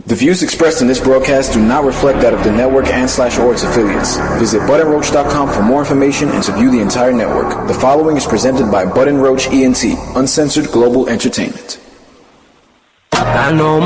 The views expressed in this broadcast do not reflect that of the network and/or its affiliates. Visit buttonroach.com for more information and to view the entire network. The following is presented by Button Roach ENT, Uncensored Global Entertainment. I know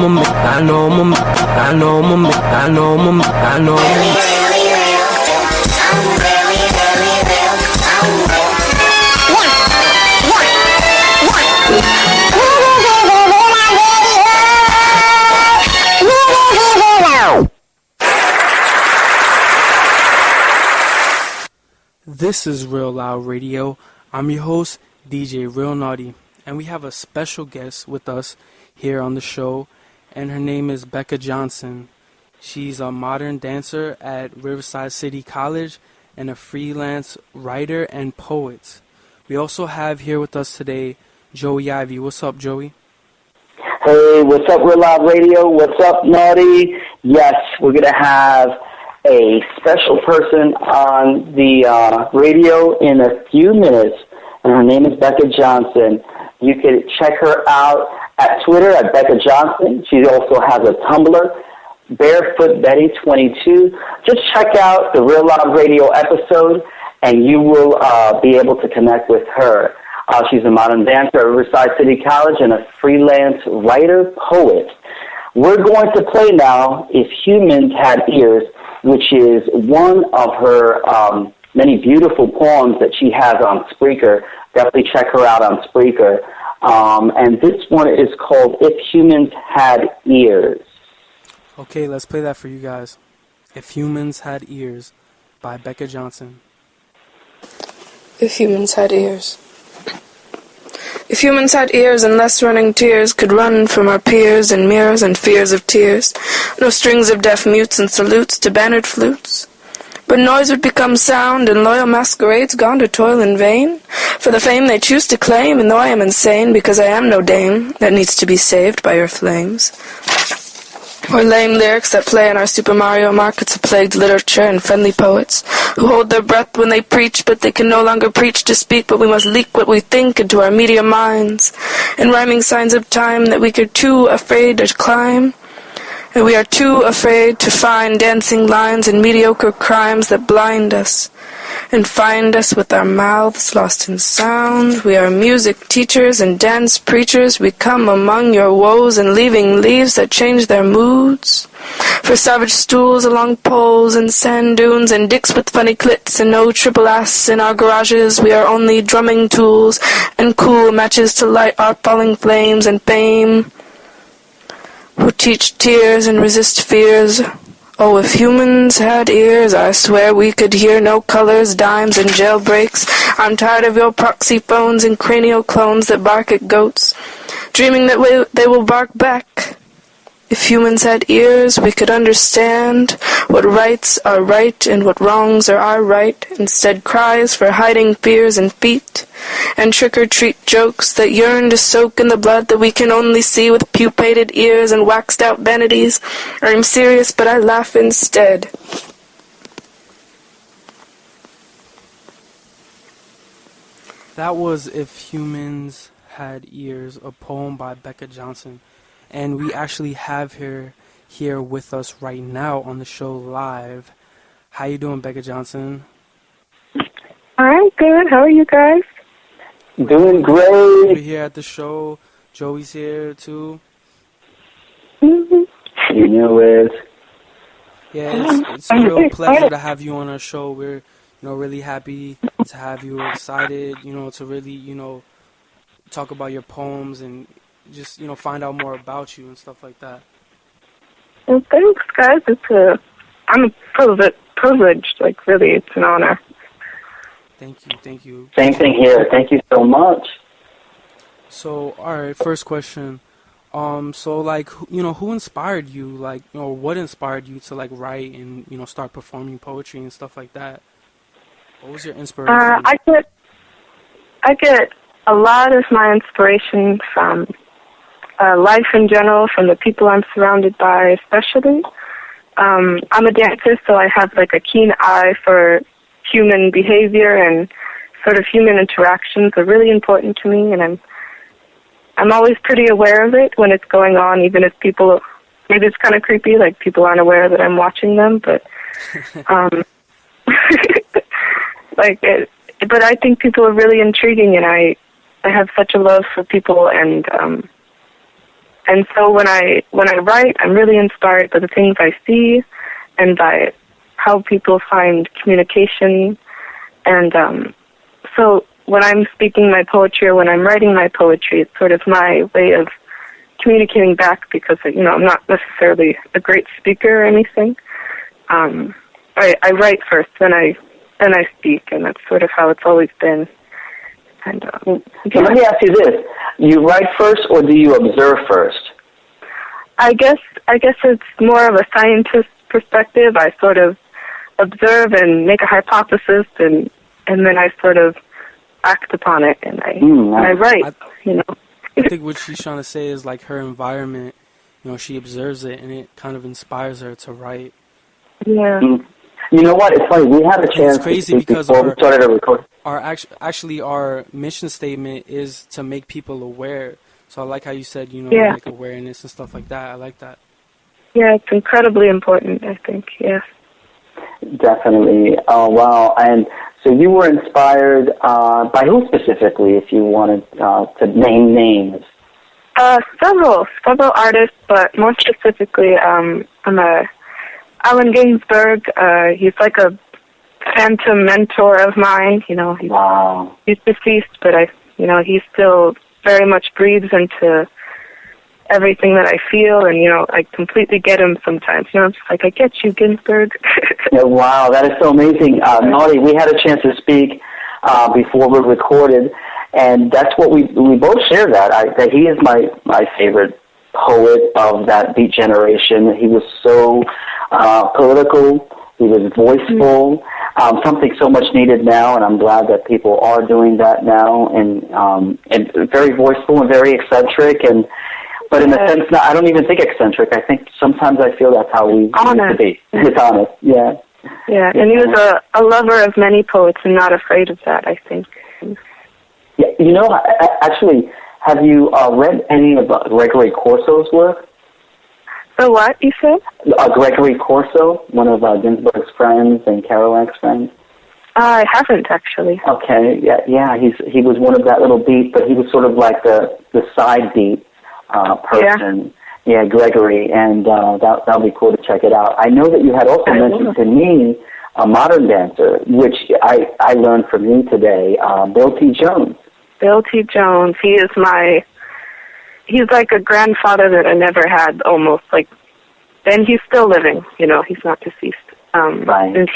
This is Real Loud Radio. I'm your host, DJ Real Naughty, and we have a special guest with us here on the show, and her name is Bekah Johnson. She's a modern dancer at Riverside City College and a freelance writer and poet. We also have here with us today Joey Ivy. What's up, Joey? Hey, what's up, Real Loud Radio? What's up, Naughty? Yes, we're going to have a special person on the radio in a few minutes, and her name is Bekah Johnson. You can check her out at Twitter at Bekah Johnson. She also has a Tumblr, Barefoot Betty 22. Just check out the Real Loud Radio episode, and you will be able to connect with her. She's a modern dancer at Riverside City College and a freelance writer-poet. We're going to play now If Humans Had Ears, which is one of her many beautiful poems that she has on Spreaker. Definitely check her out on Spreaker. And this one is called If Humans Had Ears. Okay, let's play that for you guys. If Humans Had Ears by Bekah Johnson. If humans had ears. If humans had ears and less running tears could run from our peers and mirrors and fears of tears, no strings of deaf mutes and salutes to bannered flutes. But noise would become sound and loyal masquerades gone to toil in vain for the fame they choose to claim, and though I am insane because I am no dame that needs to be saved by your flames. Or lame lyrics that play in our Super Mario markets of plagued literature and friendly poets who hold their breath when they preach, but they can no longer preach to speak, but we must leak what we think into our media minds, and rhyming signs of time that we are too afraid to climb, and we are too afraid to find dancing lines and mediocre crimes that blind us and find us with our mouths lost in sound. We are music teachers and dance preachers. We come among your woes and leaving leaves that change their moods. For savage stools along poles and sand dunes and dicks with funny clits and no triple S in our garages, we are only drumming tools and cool matches to light our falling flames and fame. Who teach tears and resist fears. Oh, if humans had ears, I swear we could hear no colors, dimes, and jailbreaks. I'm tired of your proxy phones and cranial clones that bark at goats, dreaming that they will bark back. If humans had ears, we could understand what rights are right and what wrongs are our right. Instead, cries for hiding fears and feet, and trick-or-treat jokes that yearn to soak in the blood that we can only see with pupated ears and waxed-out vanities. I'm serious, but I laugh instead. That was If Humans Had Ears, a poem by Bekah Johnson. And we actually have her here with us right now on the show live. How you doing, Bekah Johnson? I'm good. How are you guys? Doing great. We're here at the show. Joey's here, too. You know it. Yeah, it's a real pleasure to have you on our show. We're, really happy to have you. We're excited, to really, talk about your poems and just, find out more about you and stuff like that. Well, thanks, guys. I'm privileged. Like, really, it's an honor. Thank you. Same thing here. Thank you so much. So, all right, first question. Who inspired you? What inspired you to, write and, start performing poetry and stuff like that? What was your inspiration? I get a lot of my inspiration from life in general, from the people I'm surrounded by especially. I'm a dancer, so I have a keen eye for human behavior, and sort of human interactions are really important to me, and I'm always pretty aware of it when it's going on, even if people maybe it's kind of creepy, like people aren't aware that I'm watching them, but but I think people are really intriguing, and I have such a love for people, and so when I write, I'm really inspired by the things I see, and by how people find communication, and so when I'm speaking my poetry or when I'm writing my poetry, it's sort of my way of communicating back, because I'm not necessarily a great speaker or anything. I write first, then I speak, and that's sort of how it's always been. And so let me ask you this: you write first, or do you observe first? I guess it's more of a scientist perspective. I sort of observe and make a hypothesis, and then I sort of act upon it, and I write. I think what she's trying to say is like her environment. She observes it, and it kind of inspires her to write. Yeah. You know what? It's funny. We had a chance. It's crazy to speak because before we started to record. Our mission statement is to make people aware. So I like how you said, like awareness and stuff like that. I like that. Yeah, it's incredibly important, I think, yes. Definitely. Oh, wow. And so you were inspired by who specifically, if you wanted to name names? Several artists, but more specifically, I'm Allen Ginsberg. He's like a phantom mentor of mine. He's deceased, but he still very much breathes into everything that I feel, and I completely get him sometimes. I'm just like, I get you, Ginsberg. Yeah, wow, that is so amazing. Naughty, we had a chance to speak before we recorded, and that's what we both share that he is my favorite poet of that beat generation. He was so political. He was voiceful. Something so much needed now, and I'm glad that people are doing that now. And very voiceful and very eccentric, but in a sense, I don't even think eccentric. I think sometimes I feel that's how we need to be. It's honest, yeah. Yeah, and he was a lover of many poets and not afraid of that, I think. Yeah, actually, have you read any of Gregory Corso's work? So what, you said? Gregory Corso, one of Ginsberg's friends and Kerouac's friends. I haven't, actually. Okay, yeah, he was one of that little beat, but he was sort of like the side beat person. Yeah, Gregory, and that'll be cool to check it out. I know that you had also mentioned to me a modern dancer, which I learned from you today, Bill T. Jones. Bill T. Jones, he's like a grandfather that I never had, almost, and he's still living, he's not deceased. Right. And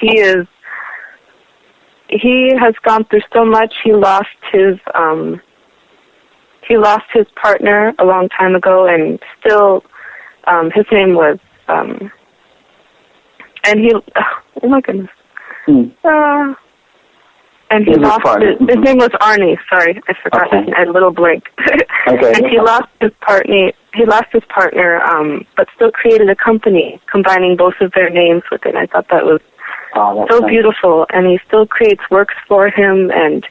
he has gone through so much. He lost his partner a long time ago, and still, his name was, and he, oh my goodness. And he lost his name was Arnie, sorry, I forgot his name, a little blank. Okay. And he lost his partner, but still created a company combining both of their names with it. I thought that was so nice. Beautiful, and he still creates works for him, and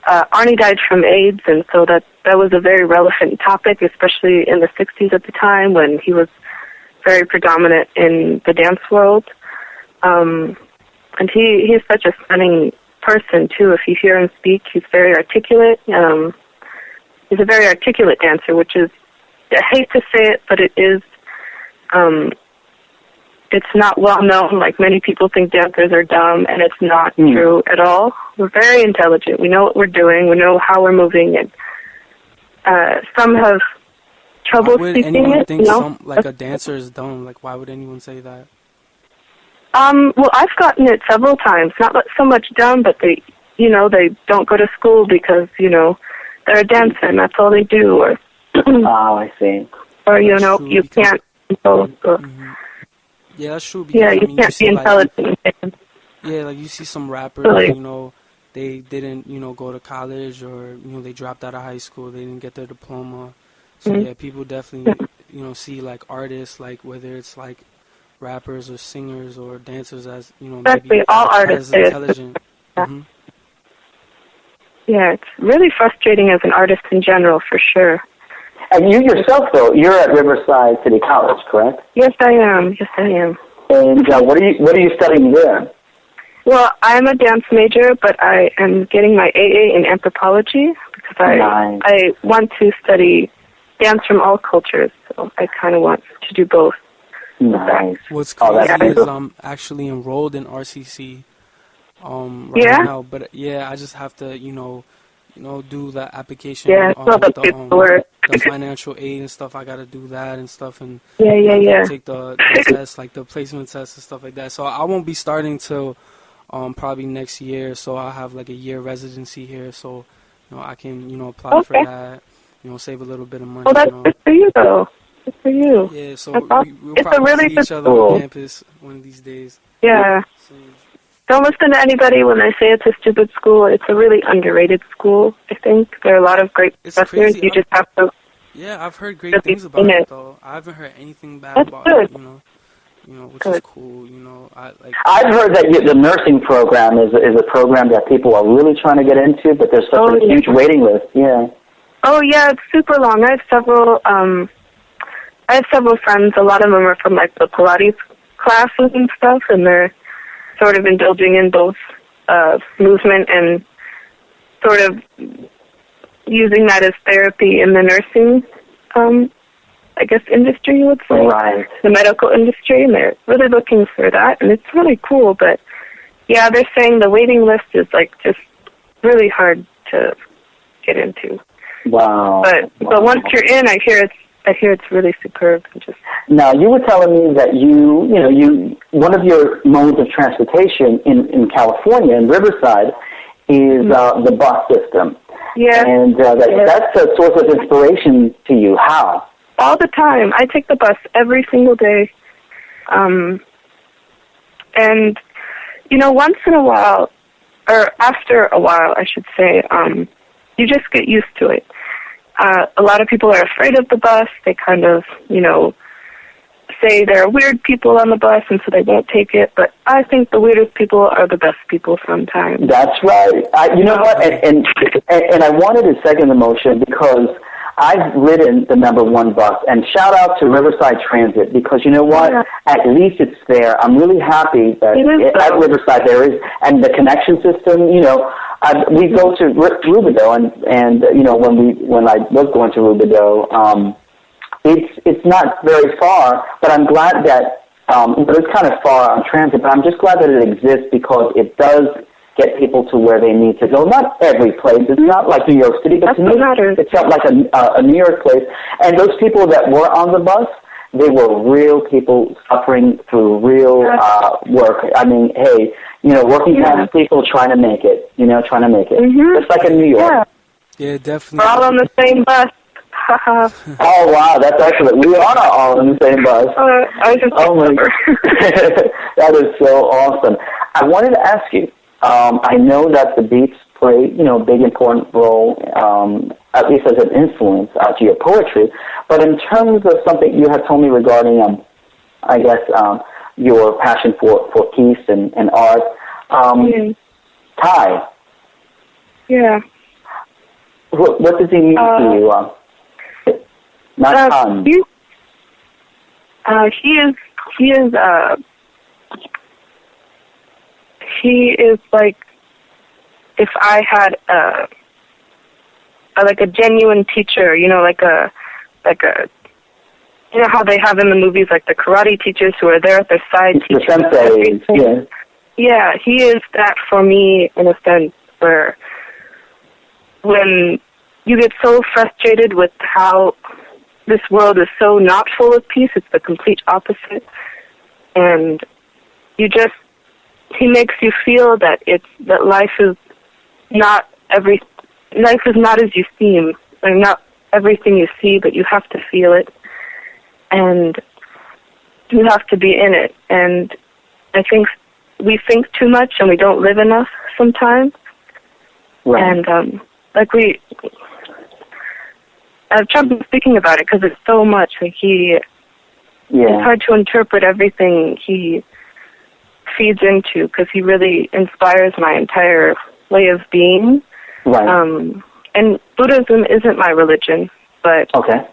Arnie died from AIDS, and so that was a very relevant topic, especially in the 60s at the time when he was very predominant in the dance world. And he's such a stunning person, too. If you hear him speak, he's very articulate. He's a very articulate dancer, which is, I hate to say it, but it is, it's not well known. Like, many people think dancers are dumb, and it's not true at all. We're very intelligent. We know what we're doing. We know how we're moving, and some have trouble speaking it. Why would anyone think a dancer is dumb? Like, why would anyone say that? Well, I've gotten it several times. Not so much dumb, but they don't go to school because, they're a dancer and that's all they do. Or oh, I see. Or, you can't. Yeah, that's true. Because, you can't be intelligent. You see some rappers, they didn't, go to college, or, they dropped out of high school. They didn't get their diploma. So, yeah, people definitely, see, artists, whether it's, rappers or singers or dancers as, maybe all artists as intelligent. Yeah, it's really frustrating as an artist in general, for sure. And you yourself, though, you're at Riverside City College, correct? Yes, I am. Yes, I am. And what are you studying there? Well, I'm a dance major, but I am getting my AA in anthropology because I want to study dance from all cultures, so I kind of want to do both. Nice. What's crazy is I'm actually enrolled in RCC right now, but I just have to, do the application. The financial aid and stuff. I gotta do that and stuff, and take the test, like the placement test and stuff like that. So I won't be starting till probably next year. So I'll have like a year residency here. So I can apply for that. Save a little bit of money. Well, that's good for you, though. Good for you. Yeah. So we'll it's probably a really see good each other school. on campus one of these days. Yeah. So, Don't listen to anybody when they say it's a stupid school. It's a really underrated school, I think. There are a lot of great professors. Crazy. You just have to... Yeah, I've heard great things about it, though. I haven't heard anything bad about good. it, which is cool, I've heard that the nursing program is a program that people are really trying to get into, but there's such a huge waiting list. Yeah. Oh, yeah, it's super long. I have several friends. A lot of them are from, like, the Pilates classes and stuff, and they're sort of indulging in both movement and sort of using that as therapy in the nursing, industry, you would say. Right. The medical industry, and they're really looking for that, and it's really cool. But, yeah, they're saying the waiting list is, like, just really hard to get into. Wow. But once you're in, I hear it's really superb. Now, you were telling me that you one of your modes of transportation in California, in Riverside, is the bus system. Yeah. And that's a source of inspiration to you. How? All the time. I take the bus every single day. And, once in a while, or after a while, I should say, you just get used to it. A lot of people are afraid of the bus. They kind of, say there are weird people on the bus, and so they won't take it. But I think the weirdest people are the best people sometimes. That's right. You know what? And I wanted to second the motion because I've ridden the number 1 bus, and shout out to Riverside Transit because you know what? Yeah. At least it's there. I'm really happy that at Riverside there is, and the connection system. We go to Rubidoux, and when I was going to Rubidoux, it's not very far, but I'm glad that it's kind of far on transit. But I'm just glad that it exists because it does get people to where they need to go. Not every place. It's not like New York City, but to me, it felt like a New York place. And those people that were on the bus, they were real people suffering through real work. I mean, hey, working class people trying to make it. Mm-hmm. Just like in New York. Yeah, definitely. We're all on the same bus. Oh, wow, that's excellent. We are all in the same bus. That is so awesome. I wanted to ask you, I know that the beats play, a big important role, at least as an influence to your poetry, but in terms of something you had told me regarding, your passion for peace and art, Ty. Yeah. What does he mean to you? Not Tom. He is like if I had a genuine teacher, how they have in the movies like the karate teachers who are there at their side teaching. The senseis, Yeah, he is that for me in a sense where when you get so frustrated with how this world is so not full of peace, it's the complete opposite. And he makes you feel that life is not as you seem. Like not everything you see, but you have to feel it. And you have to be in it. And I think we think too much and we don't live enough sometimes. Right. And I've trouble speaking about it because it's so much. Like it's hard to interpret everything he feeds into because he really inspires my entire way of being. Right. And Buddhism isn't my religion, but okay.